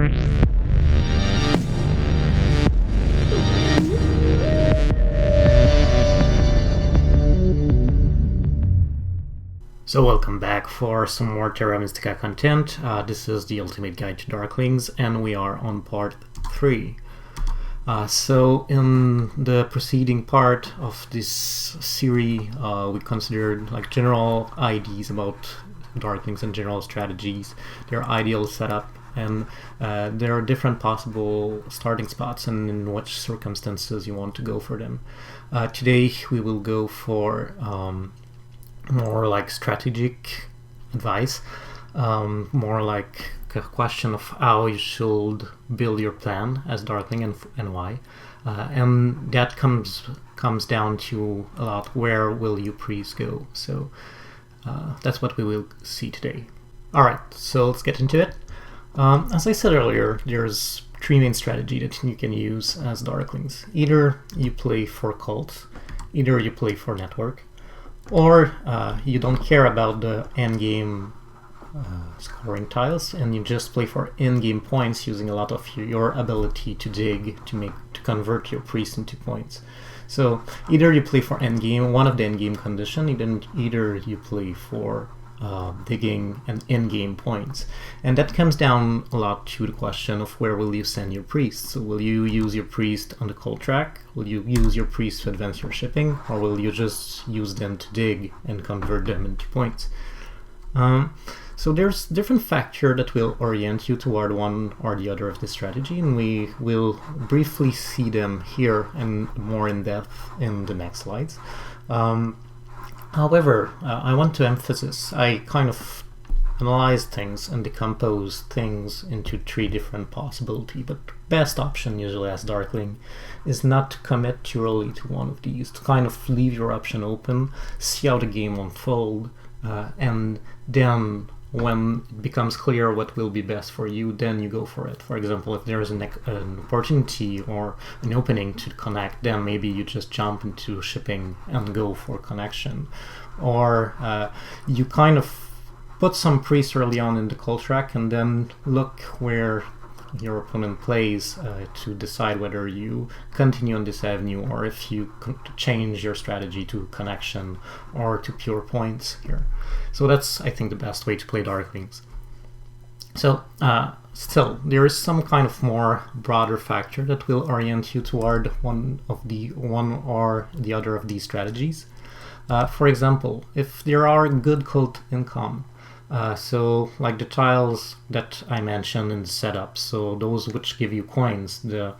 So welcome back for some more Terra Mystica content. This is the Ultimate Guide to Darklings, and we are on part 3. So in the preceding part of this series, we considered like general ideas about Darklings and general strategies, their ideal setup, and there are different possible starting spots and in which circumstances you want to go for them. Today we will go for more like strategic advice, more like a question of how you should build your plan as Darkling and why, and that comes down to a lot where will you priest go. So that's what we will see today. Alright, so let's get into it. As I said earlier, there's 3 main strategies that you can use as Darklings. Either you play for cult, either you play for network, or you don't care about the endgame scoring tiles and you just play for in-game points using a lot of your ability to dig to convert your priest into points. So either you play for endgame, one of the endgame condition, either you play for digging and in-game points, and that comes down a lot to the question of where will you send your priest. So will you use your priest on the cult track, will you use your priest to advance your shipping, or will you just use them to dig and convert them into points? So there's different factors that will orient you toward one or the other of this strategy, and we will briefly see them here and more in depth in the next slides. However, I want to emphasize, I kind of analyze things and decompose things into 3 different possibilities, but best option usually as Darkling is not to commit too early to one of these, to kind of leave your option open, see how the game unfolds, and then when it becomes clear what will be best for you, then you go for it. For example, if there is an opportunity or an opening to connect, then maybe you just jump into shipping and go for connection. Or you kind of put some priest early on in the call track and then look where your opponent plays to decide whether you continue on this avenue or if you change your strategy to connection or to pure points here. So that's, I think, the best way to play Darklings. So still, there is some kind of more broader factor that will orient you toward one or the other of these strategies. For example, if there are good cult income, so like the tiles that I mentioned in the setup, so those which give you coins, the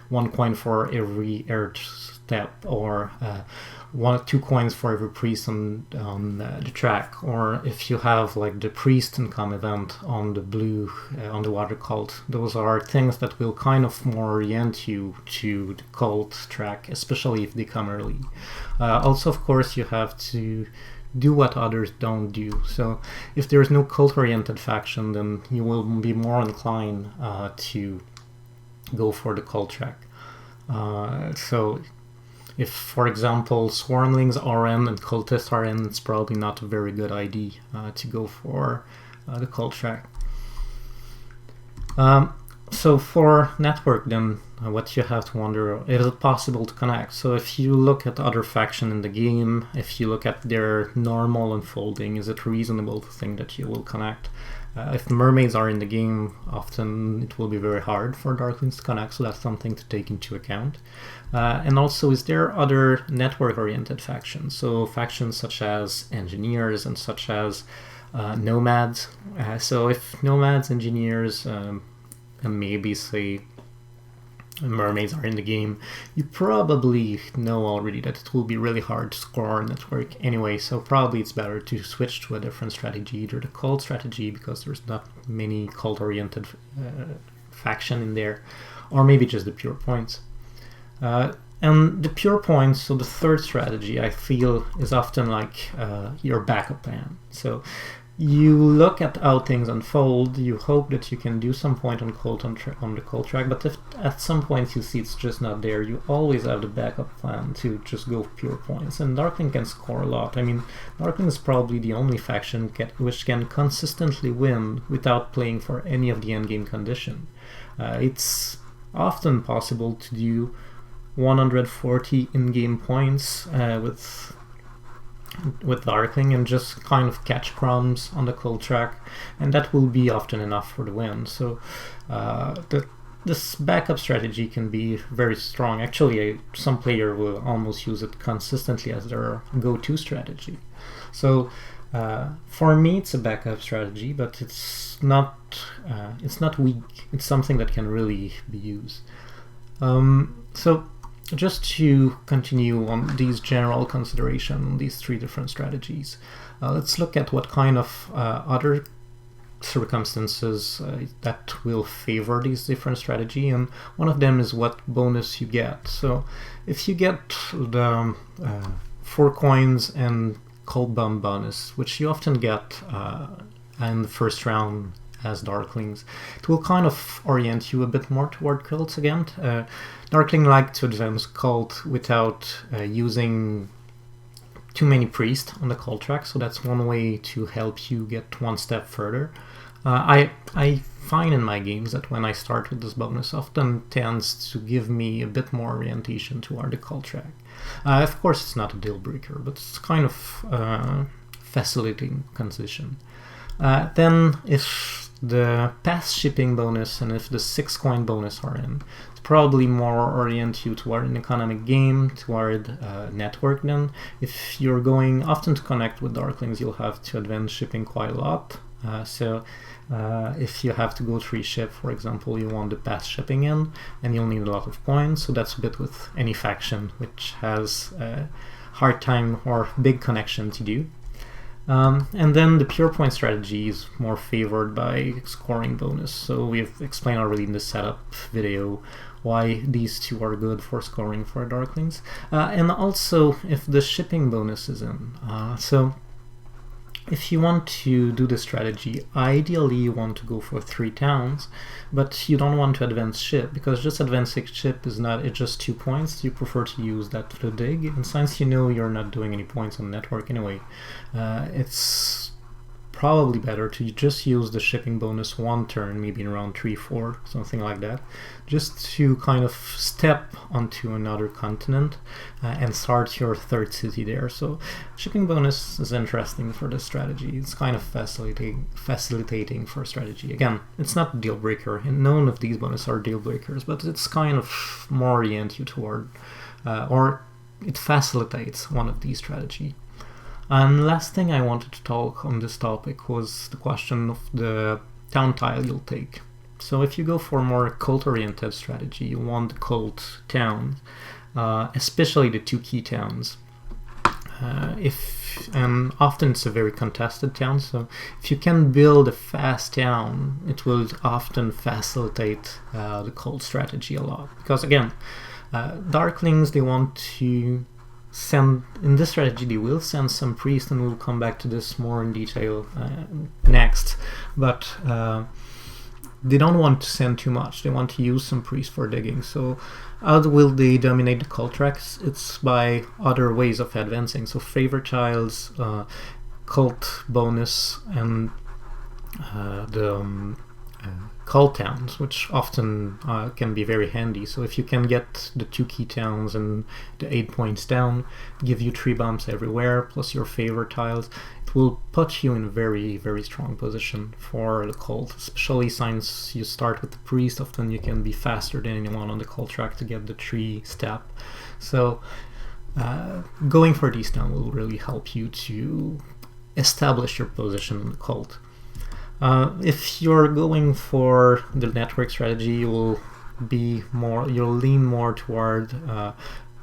1 coin for every earth step, or 2 coins for every priest on the track, or if you have like the priest income event on the blue on the water cult, those are things that will kind of more orient you to the cult track, especially if they come early. Also, of course, you have to do what others don't do. So if there's no cult-oriented faction, then you will be more inclined to go for the cult track. So if, for example, Swarmlings are in and Cultists are in, it's probably not a very good idea to go for the cult track. So for network, then what you have to wonder, is it possible to connect? So if you look at other faction in the game, if you look at their normal unfolding, is it reasonable to think that you will connect? If mermaids are in the game, often it will be very hard for Darklings to connect, so that's something to take into account. And also, is there other network-oriented factions? So factions such as engineers and such as nomads. So if nomads, engineers, and maybe, say, mermaids are in the game, you probably know already that it will be really hard to score a network anyway, so probably it's better to switch to a different strategy, either the cult strategy, because there's not many cult-oriented faction in there, or maybe just the pure points. And the pure points, so the third strategy, I feel is often like your backup plan. So you look at how things unfold, you hope that you can do some point on the cult track, but if at some point you see it's just not there, you always have the backup plan to just go pure points. And Darkling can score a lot. I mean, Darkling is probably the only faction which can consistently win without playing for any of the endgame condition. It's often possible to do 140 in-game points with Darkling and just kind of catch crumbs on the cult track, and that will be often enough for the win. So this backup strategy can be very strong. Actually, some player will almost use it consistently as their go-to strategy. So for me, it's a backup strategy, but it's not weak. It's something that can really be used. So just to continue on these general considerations, these three different strategies, let's look at what kind of other circumstances that will favor these different strategy, and one of them is what bonus you get. So if you get the 4 coins and Cold Bomb bonus, which you often get in the first round as Darklings, it will kind of orient you a bit more toward cults again. Darkling like to advance cult without using too many priests on the cult track, so that's one way to help you get one step further. I find in my games that when I start with this bonus, often tends to give me a bit more orientation toward the cult track. Of course, it's not a deal breaker, but it's kind of facilitating transition. Then if the pass shipping bonus and if the 6 coin bonus are in, it's probably more orient you toward an economic game, toward network then. If you're going often to connect with Darklings, you'll have to advance shipping quite a lot. So if you have to go 3 ship, for example, you want the pass shipping in, and you'll need a lot of points. So that's a bit with any faction which has a hard time or big connection to do. And then the pure point strategy is more favored by scoring bonus. So we've explained already in the setup video why these two are good for scoring for Darklings. And also if the shipping bonus is in. So if you want to do the strategy, ideally you want to go for 3 towns, but you don't want to advance ship, because just advancing ship is not, it's just 2 points. You prefer to use that to dig, and since you know you're not doing any points on network anyway, it's probably better to just use the shipping bonus 1 turn, maybe in round 3-4, something like that, just to kind of step onto another continent and start your 3rd city there. So shipping bonus is interesting for this strategy. It's kind of facilitating for strategy. Again, it's not a deal breaker, and none of these bonuses are deal breakers, but it's kind of more orient you toward, or it facilitates one of these strategy. And last thing I wanted to talk on this topic was the question of the town tile you'll take. So if you go for a more cult-oriented strategy, you want the cult towns, especially the 2 key towns. And often it's a very contested town, so if you can build a fast town, it will often facilitate the cult strategy a lot. Because again, Darklings, they want to send, in this strategy they will send some priests, and we'll come back to this more in detail next, but they don't want to send too much. They want to use some priests for digging. So how will they dominate the cult tracks? It's by other ways of advancing. So favorite tiles, cult bonus, and the cult towns, which often can be very handy. So if you can get the 2 key towns and the 8 points down, give you 3 bumps everywhere, plus your favorite tiles, it will put you in a very, very strong position for the cult, especially since you start with the priest. Often you can be faster than anyone on the cult track to get the 3 step. So going for these towns will really help you to establish your position in the cult. If you're going for the network strategy, you'll lean more toward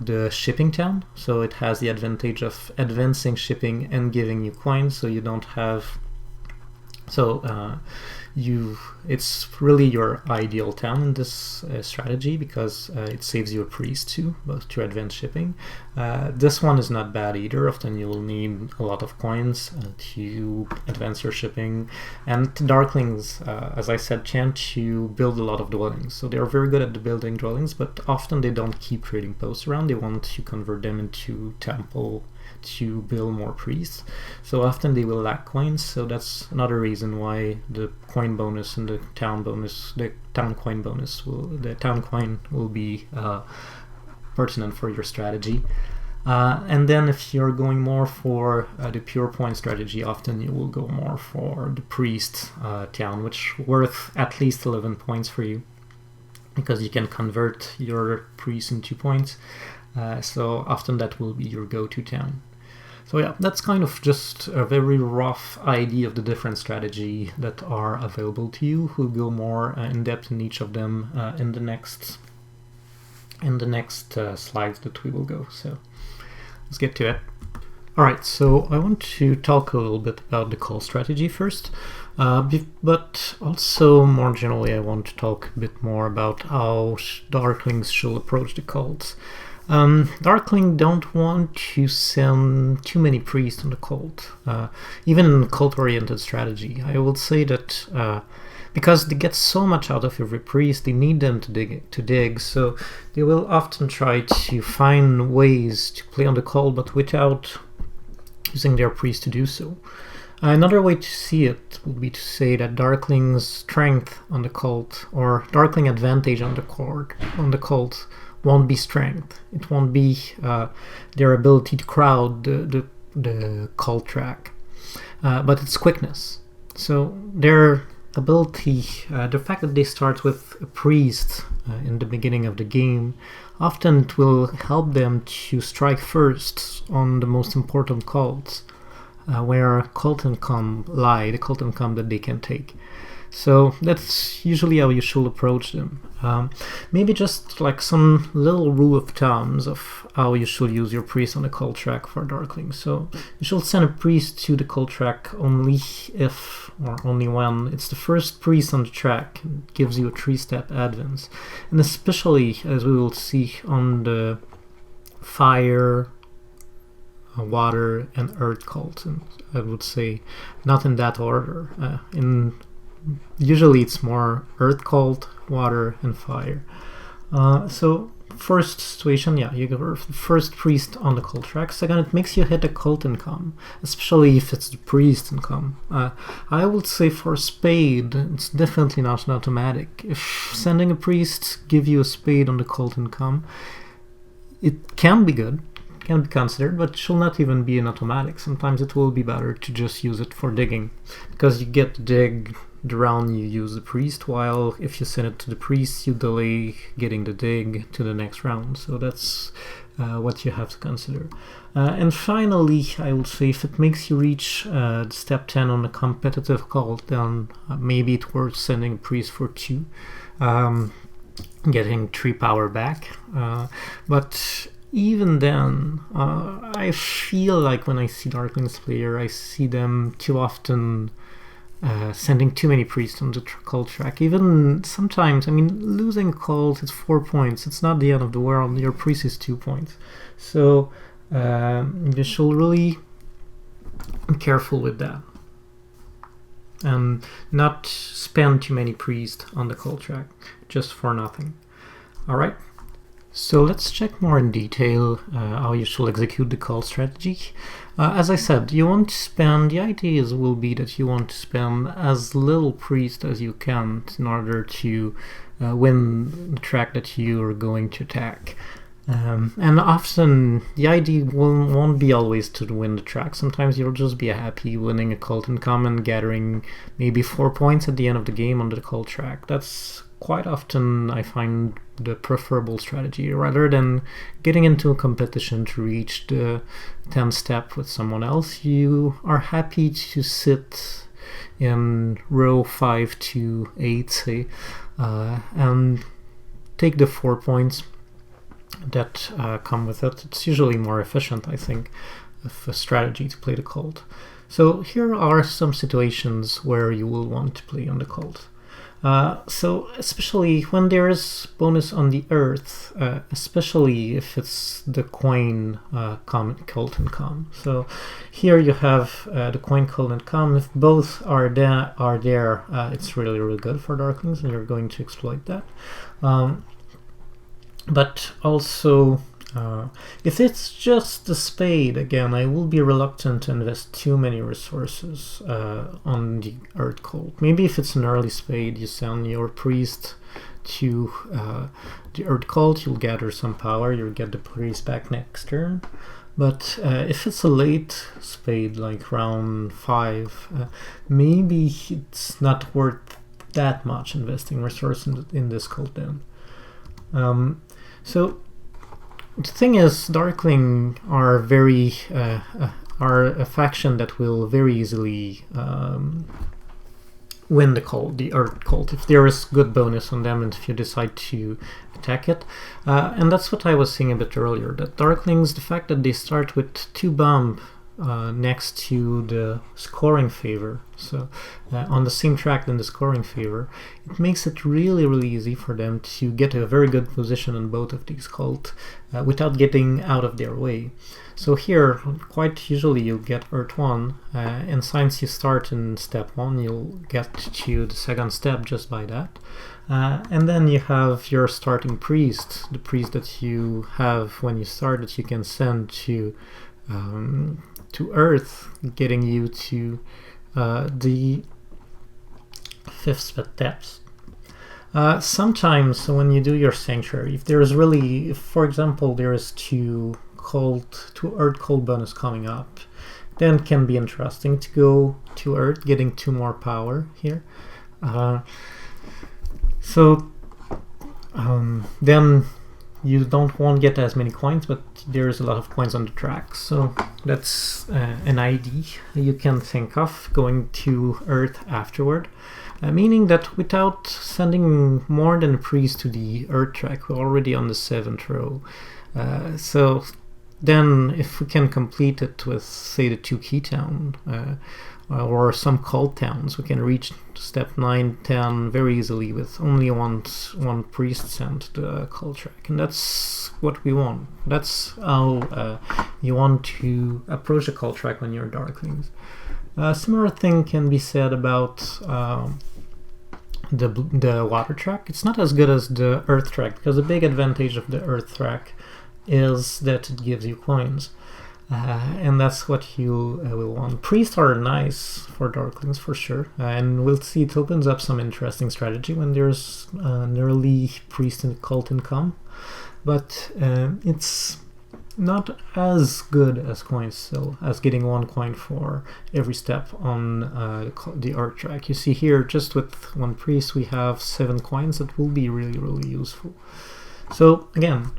the shipping town. So it has the advantage of advancing shipping and giving you coins, so you don't have So it's really your ideal town in this strategy, because it saves you a priest too, both to advance shipping. This one is not bad either. Often you will need a lot of coins to advance your shipping. And Darklings, as I said, tend to build a lot of dwellings. So they're very good at the building dwellings, but often they don't keep trading posts around. They want to convert them into temple to build more priests. So often they will lack coins, so that's another reason why the coin bonus and the town coin will be pertinent for your strategy. And then if you're going more for the pure point strategy, often you will go more for the priest town, which worth at least 11 points for you, because you can convert your priest into points. So often that will be your go-to town. So yeah, that's kind of just a very rough idea of the different strategy that are available to you. We'll go more in depth in each of them in the next slides that we will go. So let's get to it. Alright, so I want to talk a little bit about the call strategy first, but also more generally I want to talk a bit more about how Darklings should approach the cults. Darkling don't want to send too many priests on the cult, even in cult-oriented strategy. I will say that because they get so much out of every priest, they need them to dig, so they will often try to find ways to play on the cult, but without using their priest to do so. Another way to see it would be to say that Darkling's strength on the cult, or Darkling advantage on the cult, won't be strength. It won't be their ability to crowd the cult track, but it's quickness. So their ability, the fact that they start with a priest in the beginning of the game, often it will help them to strike first on the most important cults, where cult income lie, the cult income that they can take. So that's usually how you should approach them. Maybe just like some little rule of thumbs of how you should use your priest on the cult track for Darkling. So you should send a priest to the cult track only if, or only when, it's the first priest on the track. It gives you a 3-step advance. And especially, as we will see, on the fire, water, and earth cult. And I would say not in that order. Usually it's more earth cult, water, and fire. So first situation, yeah, you go first priest on the cult track. Second, it makes you hit a cult income, especially if it's the priest income. I would say for spade, it's definitely not an automatic. If sending a priest give you a spade on the cult income, it can be good, can be considered, but it should not even be an automatic. Sometimes it will be better to just use it for digging, because you get to dig the round you use the priest, while if you send it to the priest, you delay getting the dig to the next round. So that's what you have to consider. And finally, I would say if it makes you reach step 10 on a competitive cult, then maybe it's worth sending a priest for 2, getting 3 power back. But even then, I feel like when I see Darklings player, I see them too often sending too many priests on the cult track. Even sometimes, I mean, losing a cult, it's 4 points. It's not the end of the world. Your priest is 2 points. So you should really be careful with that, and not spend too many priests on the cult track just for nothing. Alright, so let's check more in detail how you should execute the cult strategy. As I said, you want to spend, the idea will be that you want to spend as little priest as you can in order to win the track that you are going to attack. And often the idea won't be always to win the track. Sometimes you'll just be happy winning a cult income and gathering maybe 4 points at the end of the game on the cult track. That's quite often, I find, the preferable strategy, rather than getting into a competition to reach the 10th step with someone else. You are happy to sit in row 5 to 8, say, and take the 4 points that come with it. It's usually more efficient, I think, of a strategy to play the cult. So here are some situations where you will want to play on the cult. So especially when there is bonus on the earth, especially if it's the coin cult and com. So here you have the coin cult and com. If both are there, it's really good for Darklings, and you're going to exploit that. But also, if it's just the spade, again, I will be reluctant to invest too many resources on the Earth Cult. Maybe if it's an early spade, you send your priest to the Earth Cult, you'll gather some power, you'll get the priest back next turn. But if it's a late spade, like round 5, maybe it's not worth that much investing resources in this cult then. So the thing is, Darkling are are a faction that will very easily win the Earth Cult if there is good bonus on them and if you decide to attack it. And that's what I was saying a bit earlier, that Darklings, the fact that they start with 2 bomb next to the scoring favor, so on the same track than the scoring favor, it makes it really easy for them to get a very good position on both of these cults without getting out of their way. So here, quite usually you'll get Earth 1, and since you start in step 1, you'll get to the second step just by that. And then you have your starting priest, the priest that you have when you start that you can send to Earth, getting you to the 5th steps. Sometimes when you do your sanctuary, if there is really, if for example there is 2 Earth Cult bonus coming up, then it can be interesting to go to Earth, getting 2 more power here. Then you won't get as many coins, but there's a lot of coins on the track. So that's an idea you can think of, going to Earth afterward. Meaning that without sending more than a priest to the Earth track, we're already on the 7th row. So then if we can complete it with, say, the 2 key town, or some cult towns, we can reach step 9, 10 very easily with only one priest sent to the cult track, and that's what we want. That's how you want to approach a cult track when you're Darklings. A similar thing can be said about the water track. It's not as good as the earth track, because the big advantage of the earth track is that it gives you coins. And that's what you will want. Priests are nice for Darklings for sure, and we'll see it opens up some interesting strategy when there's an early priest in cult income, but it's not as good as coins still, as getting 1 coin for every step on the art track. You see here, just with 1 priest, we have 7 coins that will be really useful. So again,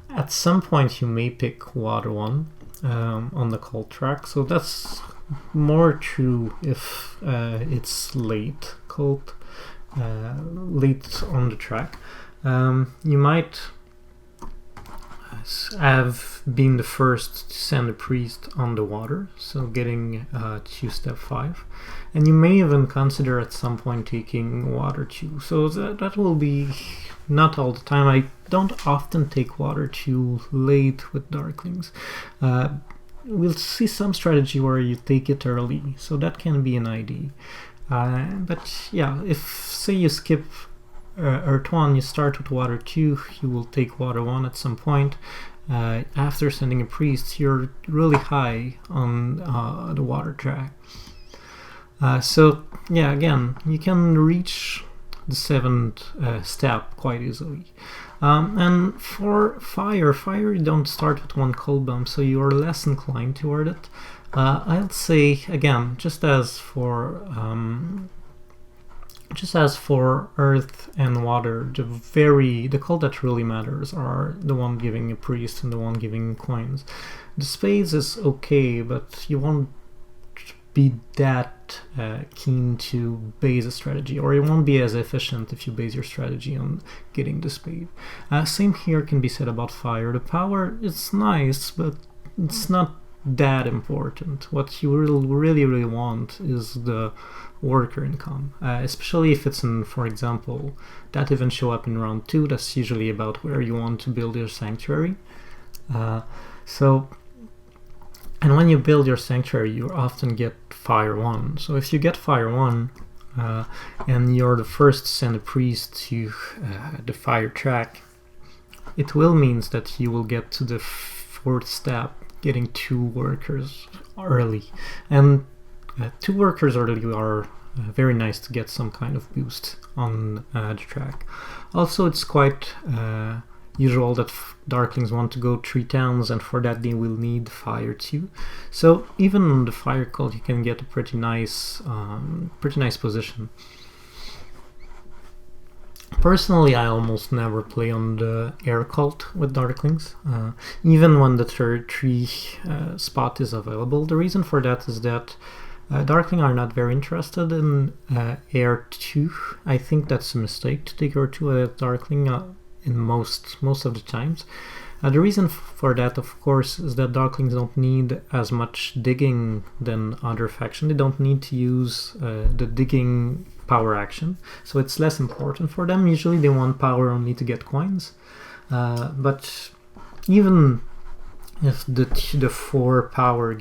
at some point you may pick water 1 on the cult track, so that's more true if it's late cult, late on the track. You might have been the first to send a priest on the water, so getting to step 5, and you may even consider at some point taking water 2, so that will be not all the time. I don't often take water 2 late with Darklings. We'll see some strategy where you take it early, so that can be an idea. But yeah, if say you skip Earth 1, you start with water 2, you will take water 1 at some point. After sending a priest, you're really high on the water track. So yeah, again, you can reach the 7th step quite easily. And for fire you don't start with 1 cold bomb, so you are less inclined toward it. I'd say, again, just as for earth and water, the cult that really matters are the one giving a priest and the one giving coins. The spades is okay, but you won't be that keen to base a strategy, or you won't be as efficient if you base your strategy on getting the spade. Same here can be said about fire. The power is nice, but it's not that important. What you really want is the worker income, especially if it's in, for example, that event show up in round 2. That's usually about where you want to build your sanctuary. And when you build your sanctuary, you often get Fire 1. So if you get Fire 1, and you're the first to send a priest to the fire track, it will means that you will get to the 4th step, getting 2 workers early. And 2 workers early are very nice to get some kind of boost on the track. Also, it's quite usual that Darklings want to go 3 towns, and for that they will need Fire 2. So even on the Fire cult, you can get a pretty nice position. Personally, I almost never play on the Air cult with Darklings, even when the third 3 spot is available. The reason for that is that Darkling are not very interested in Air 2. I think that's a mistake to take Air 2 at Darkling in most of the times. The reason for that, of course, is that Darklings don't need as much digging than other factions. They don't need to use the digging power action, so it's less important for them. Usually they want power only to get coins, but even if the 4 power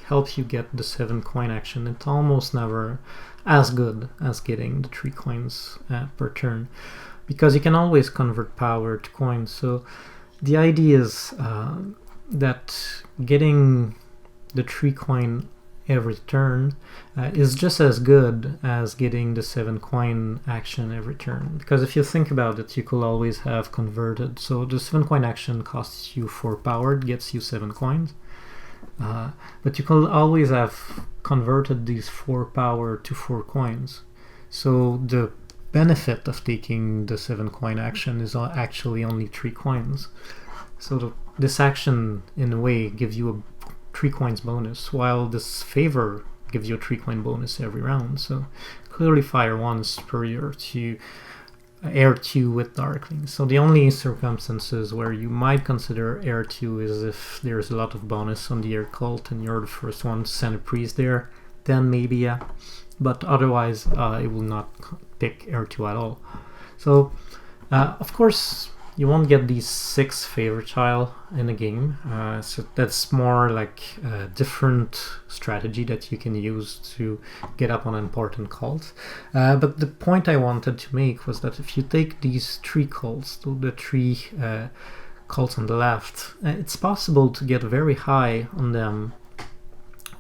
helps you get the 7 coin action, it's almost never as good as getting the 3 coins per turn, because you can always convert power to coins. So the idea is that getting the 3 coin every turn is just as good as getting the 7 coin action every turn, because if you think about it, you could always have converted. So the 7 coin action costs you 4 power, it gets you 7 coins, but you could always have converted these 4 power to 4 coins. So the benefit of taking the 7 coin action is actually only 3 coins. So this action in a way gives you a 3 coins bonus, while this favor gives you a 3 coin bonus every round. So clearly Fire 1 is superior to Air 2 with Darklings. So the only circumstances where you might consider Air 2 is if there's a lot of bonus on the Air cult and you're the first one to send a priest there, then maybe yeah. But otherwise I will not pick Air 2 at all. So of course you won't get these 6 favorite tile in a game, so that's more like a different strategy that you can use to get up on important cults. But the point I wanted to make was that if you take these 3 cults, the 3 cults on the left, it's possible to get very high on them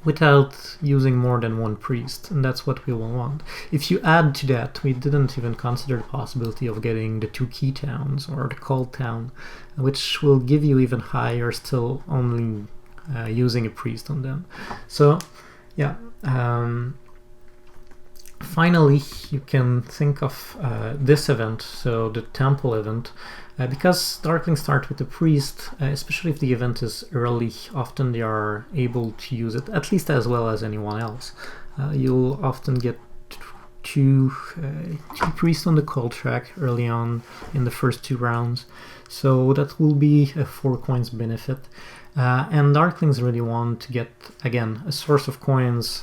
without using more than 1 priest, and that's what we will want. If you add to that, we didn't even consider the possibility of getting the 2 key towns or the cult town, which will give you even higher, still only using a priest on them. So yeah, finally you can think of this event, so the temple event. Because Darklings start with the priest, especially if the event is early, often they are able to use it at least as well as anyone else. You'll often get two priests on the cult track early on in the first 2 rounds, so that will be a 4 coins benefit. And Darklings really want to get, again, a source of coins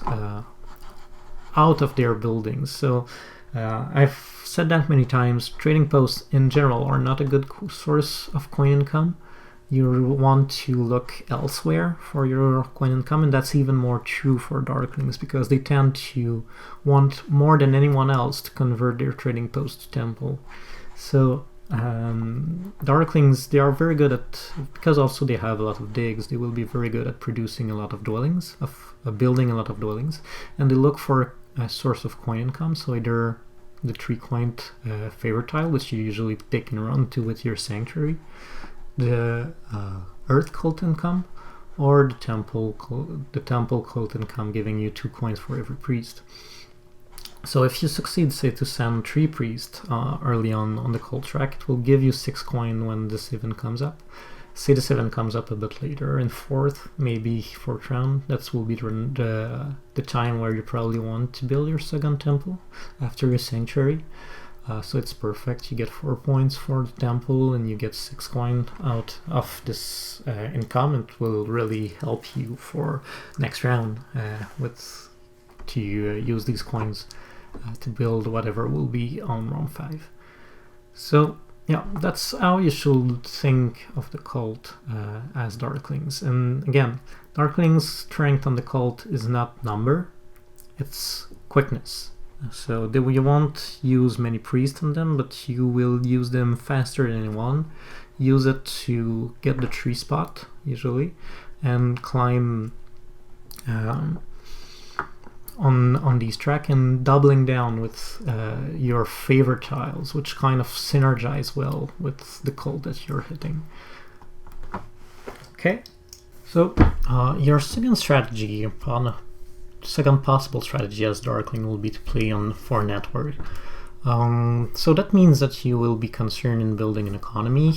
out of their buildings. So I've said that many times, trading posts in general are not a good source of coin income. You want to look elsewhere for your coin income, and that's even more true for Darklings, because they tend to want more than anyone else to convert their trading post to temple. So Darklings, they are very good at, because also they have a lot of digs, they will be very good at producing a lot of dwellings, of building a lot of dwellings, and they look for a source of coin income, so either the 3 coin favorite tile, which you usually pick in round 2 with your sanctuary, the earth cult income, or the temple cult income, giving you 2 coins for every priest. So if you succeed, say, to send 3 priests early on the cult track, it will give you 6 coin when this event comes up. Say this event comes up a bit later in 4th, maybe 4th round, that will be the time where you probably want to build your second temple after your sanctuary. so it's perfect. You get 4 points for the temple and you get 6 coin out of this income. It will really help you for next round to use these coins to build whatever will be on round 5. So yeah, that's how you should think of the cult as Darklings. And again, Darklings' strength on the cult is not number, it's quickness. So you won't use many priests on them, but you will use them faster than anyone. Use it to get the tree spot, usually, and climb on these track, and doubling down with your favorite tiles, which kind of synergize well with the cult that you're hitting. Okay, so your second strategy, second possible strategy as Darkling, will be to play on 4 network. So that means that you will be concerned in building an economy.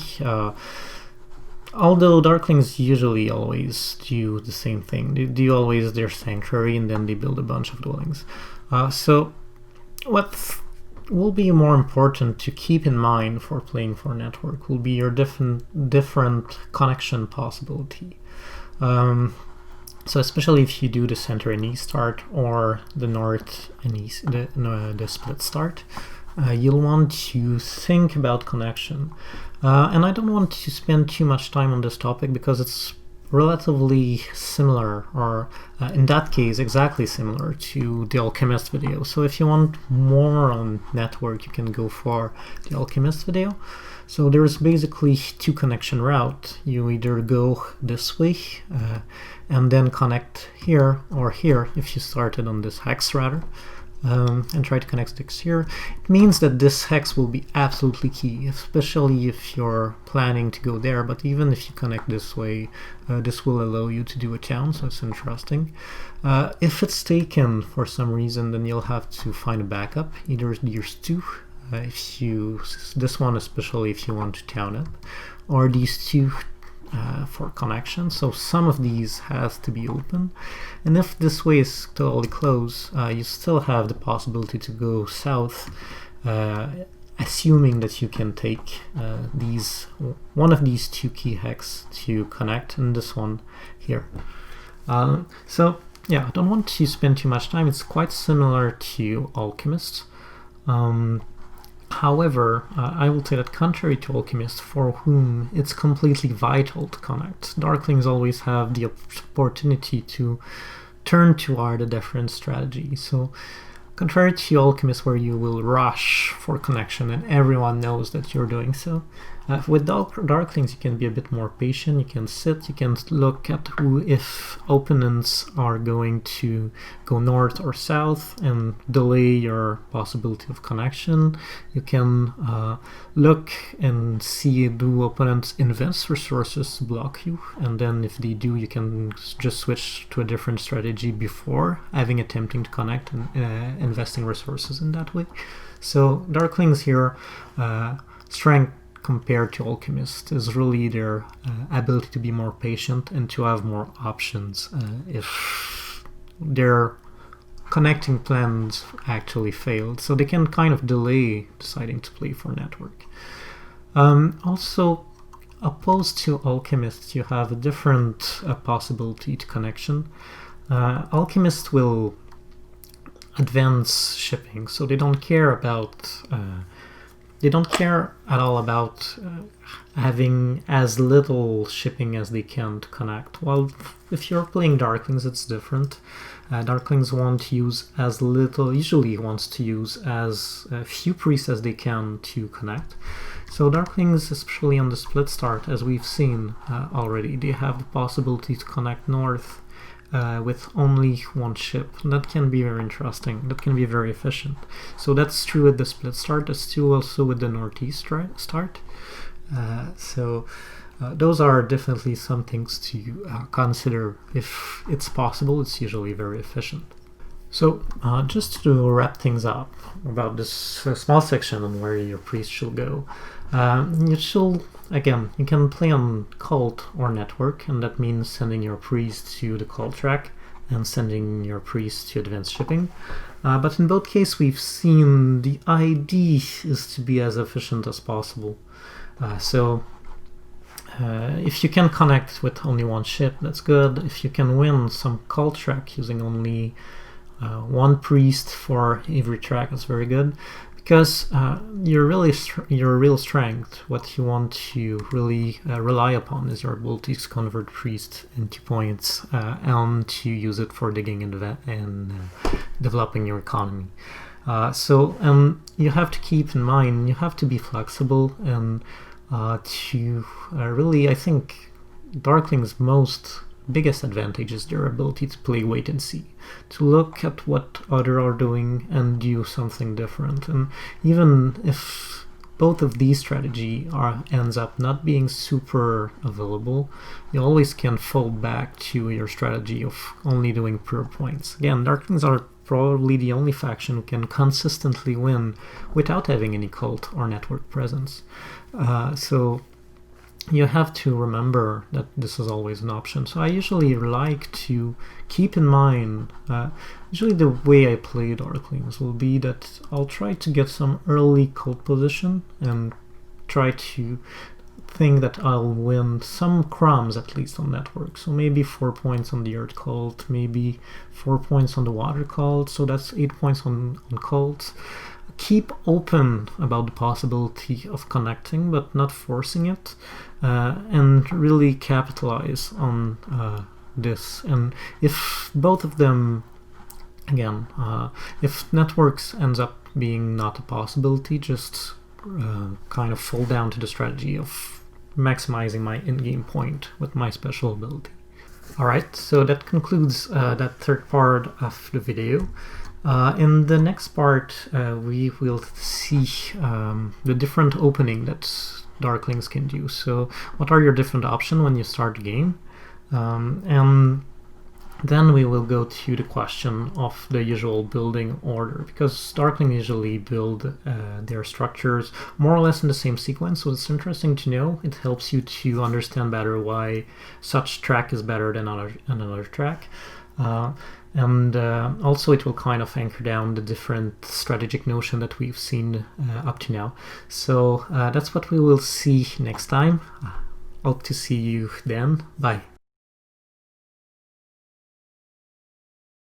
Although Darklings usually always do the same thing. They do always their sanctuary and then they build a bunch of dwellings. So what will be more important to keep in mind for playing for network will be your different connection possibility. So especially if you do the center and east start or the north and east, the split start, you'll want to think about connection. And I don't want to spend too much time on this topic because it's relatively similar, or in that case exactly similar to the Alchemist video. So if you want more on network, you can go for the Alchemist video. So there's basically 2 connection routes. You either go this way and then connect here or here if you started on this hex rather. And try to connect sticks here. It means that this hex will be absolutely key, especially if you're planning to go there, but even if you connect this way, this will allow you to do a town, so it's interesting. If it's taken for some reason, then you'll have to find a backup, either these 2, this one especially if you want to town it, or these 2 for connection. So some of these has to be open, and if this way is totally closed, you still have the possibility to go south, assuming that you can take one of these 2 key hex to connect, and this one here. So yeah, I don't want to spend too much time. It's quite similar to Alchemist. However, I will say that contrary to Alchemist, for whom it's completely vital to connect, Darklings always have the opportunity to turn toward a different strategy. So, contrary to Alchemist, where you will rush for connection and everyone knows that you're doing so, with Darklings you can be a bit more patient, you can sit, you can look at if opponents are going to go north or south and delay your possibility of connection. You can look and see, do opponents invest resources to block you, and then if they do, you can just switch to a different strategy before attempting to connect and investing resources in that way. So Darklings here, strength compared to Alchemist is really their ability to be more patient and to have more options if their connecting plans actually failed. So they can kind of delay deciding to play for network. Also, opposed to Alchemist, you have a different possibility to connection. Alchemist will advance shipping, so they don't care about at all about having as little shipping as they can to connect. While if you're playing Darklings, it's different. Darklings usually wants to use as few priests as they can to connect. So Darklings, especially on the split start, as we've seen already, they have the possibility to connect north with only 1 ship. And that can be very interesting. That can be very efficient. So that's true with the split start. That's true also with the northeast start. So those are definitely some things to consider. If it's possible, it's usually very efficient. So just to wrap things up about this small section on where your priest should go, you can play on cult or network, and that means sending your priest to the cult track and sending your priest to advanced shipping. But in both cases, we've seen the idea is to be as efficient as possible. So if you can connect with only one ship, that's good. If you can win some cult track using only one priest for every track, that's very good. Because your real strength, what you want to really rely upon, is your ability to convert priest into points and to use it for digging and developing your economy. So you have to keep in mind, you have to be flexible and to really, I think, Darkling's biggest advantage is their ability to play wait and see, to look at what others are doing and do something different. And even if both of these strategy ends up not being super available, you always can fall back to your strategy of only doing pure points. Again, Darklings are probably the only faction who can consistently win without having any cult or network presence. So you have to remember that this is always an option. So I usually like to keep in mind, usually the way I play Darklings will be that I'll try to get some early cult position and try to think that I'll win some crumbs at least on network. So maybe 4 points on the Earth cult, maybe 4 points on the Water cult, so that's 8 points on cults. Keep open about the possibility of connecting, but not forcing it, and really capitalize on this. And if both of them, again, if networks ends up being not a possibility, just kind of fall down to the strategy of maximizing my in-game point with my special ability. Alright, so that concludes that third part of the video. In the next part, we will see the different opening that Darklings can do. So what are your different options when you start the game? And then we will go to the question of the usual building order, because Darklings usually build their structures more or less in the same sequence, so it's interesting to know. It helps you to understand better why such track is better than another track. And also it will kind of anchor down the different strategic notion that we've seen up to now. So that's what we will see next time. Hope to see you then. Bye.